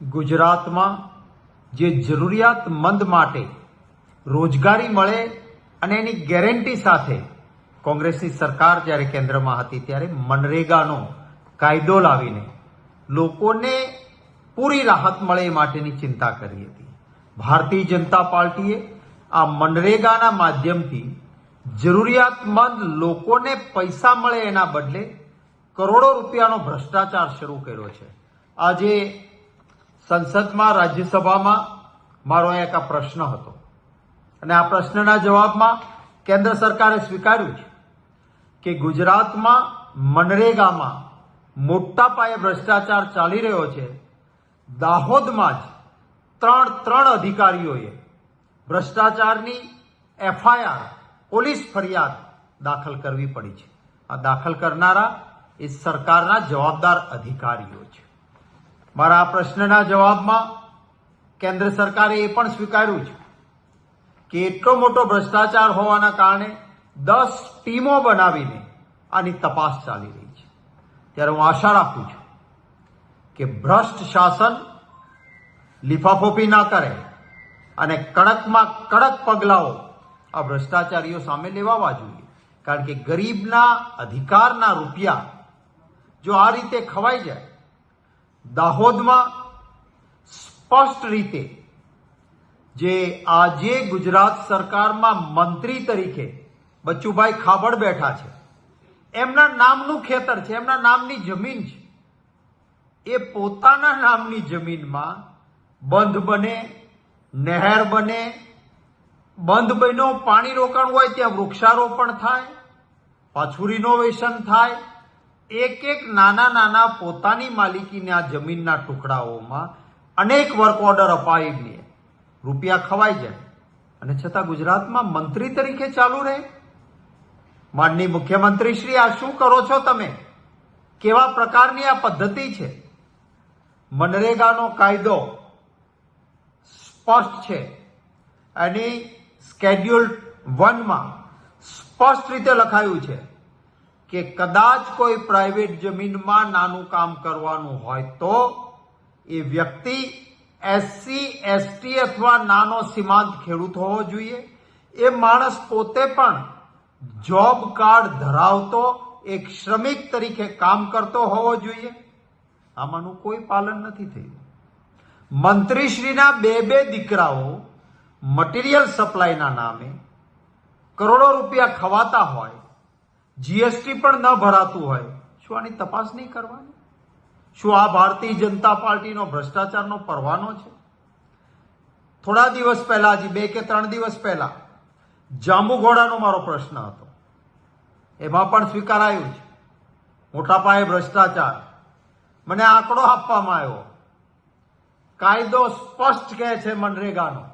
ગુજરાતમાં જે જરૂરિયાતમંદ માટે રોજગારી મળે અને એની ગેરંટી સાથે કોંગ્રેસની સરકાર જ્યારે કેન્દ્રમાં હતી ત્યારે મનરેગાનો કાયદો લાવીને લોકોને પૂરી રાહત મળે એ માટેની ચિંતા કરી હતી. ભારતીય જનતા પાર્ટીએ આ મનરેગાના માધ્યમથી જરૂરિયાતમંદ લોકોને પૈસા મળે એના બદલે કરોડો રૂપિયાનો ભ્રષ્ટાચાર શરૂ કર્યો છે. આજે સંસદમાં રાજ્યસભામાં મારો એક આ પ્રશ્ન હતો અને આ પ્રશ્નના જવાબમાં કેન્દ્ર સરકારે સ્વીકાર્યું છે કે ગુજરાતમાં મનરેગામાં મોટા પાયે ભ્રષ્ટાચાર ચાલી રહ્યો છે. દાહોદમાં જ ત્રણ અધિકારીઓએ ભ્રષ્ટાચારની એફઆઈઆર પોલીસ ફરિયાદ દાખલ કરવી પડી છે. આ દાખલ કરનારા એ સરકારના જવાબદાર અધિકારીઓ છે. મારા આ પ્રશ્નના જવાબમાં કેન્દ્ર સરકારે એ પણ સ્વીકાર્યું છે કે એટલો મોટો ભ્રષ્ટાચાર હોવાના કારણે 10 ટીમો બનાવીને આની તપાસ ચાલી રહી છે. ત્યારે હું આશા રાખું છું કે ભ્રષ્ટ શાસન લીફાફોફી ના કરે અને કડકમાં કડક પગલાઓ આ ભ્રષ્ટાચારીઓ સામે લેવાવા જોઈએ. કારણ કે ગરીબના અધિકારના રૂપિયા જો આ રીતે ખવાઈ જાય, દાહોદમાં સ્પષ્ટ રીતે જે આજે ગુજરાત સરકારમાં મંત્રી તરીકે બચુભાઈ ખાબડ બેઠા છે, એમના નામનું ખેતર છે, એમના નામની જમીન છે. એ પોતાના નામની જમીનમાં બંધ બને, નહેર બને, બંધ બન્યો પાણી રોકાણ હોય ત્યાં વૃક્ષારોપણ થાય, પાછું રિનોવેશન થાય. એક નાના પોતાની માલિકીના જમીનના ટુકડાઓમાં અનેક વર્ક ઓર્ડર અપાવીને રૂપિયા ખવાઈ જાય અને છતાં ગુજરાતમાં મંત્રી તરીકે ચાલુ રહે. માનનીય મુખ્યમંત્રી શ્રી, આ શું કરો છો તમે? કેવા પ્રકારની આ પદ્ધતિ છે? મનરેગાનો કાયદો સ્પષ્ટ છે. એની સ્કેડ્યુલ 1 સ્પષ્ટ રીતે લખાયું છે કે કદાચ કોઈ પ્રાઇવેટ જમીનમાં નાનું કામ કરવાનું હોય તો એ વ્યક્તિ SC, ST અથવા નાનો સીમાંત ખેડૂત હોવો જોઈએ. એ માણસ પોતે પણ જોબ કાર્ડ ધરાવતો એક શ્રમિક તરીકે કામ કરતો હોવો જોઈએ. આમાંનું કોઈ પાલન નથી થયું. મંત્રીશ્રીના બે દીકરાઓ મટીરિયલ સપ્લાયના નામે કરોડો રૂપિયા ખવાતા હોય, જીએસટી પણ ન ભરાતું હોય, શું આની તપાસ નહીં કરવાની? શું આ ભારતીય જનતા પાર્ટીનો ભ્રષ્ટાચારનો પરવાનો છે? થોડા દિવસ પહેલા, હજી 2 કે 3 દિવસ પહેલા જાંબુઘોડાનો મારો પ્રશ્ન હતો. એમાં પણ સ્વીકારાયું છે મોટા પાયે ભ્રષ્ટાચાર. મને આંકડો આપવામાં આવ્યો. કાયદો સ્પષ્ટ કહે છે મનરેગાનો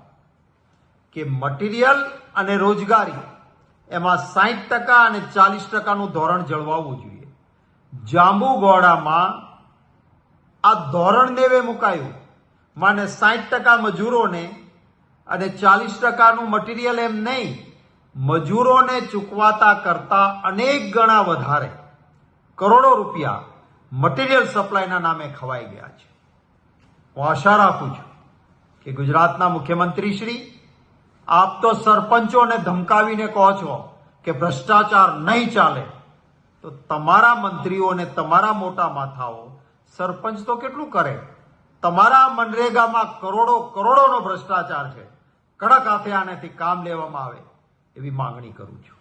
કે મટીરિયલ અને રોજગારી એમાં 60% અને 40%નું ધોરણ જળવાવું જોઈએ. જાંબુઘોડામાં આ ધોરણ નેવે મુકાયું. માને 60% મજૂરોને અને 40%નું મટીરિયલ એમ નહીં, મજૂરોને ચૂકવાતા કરતા અનેક ગણા વધારે કરોડો રૂપિયા મટીરિયલ સપ્લાયના નામે ખવાઈ ગયા છે. હું આશા રાખું છું કે ગુજરાતના મુખ્યમંત્રી શ્રી, આપ તો સરપંચોને ધમકાવીને કહો છો કે ભ્રષ્ટાચાર નહીં ચાલે, તો તમારા મંત્રીઓને તમારા મોટા માથાઓ સરપંચ તો કેટલું કરે? તમારા મનરેગામાં કરોડોનો ભ્રષ્ટાચાર છે. કડક હાથે આનેથી કામ લેવામાં આવે એવી માંગણી કરું છું.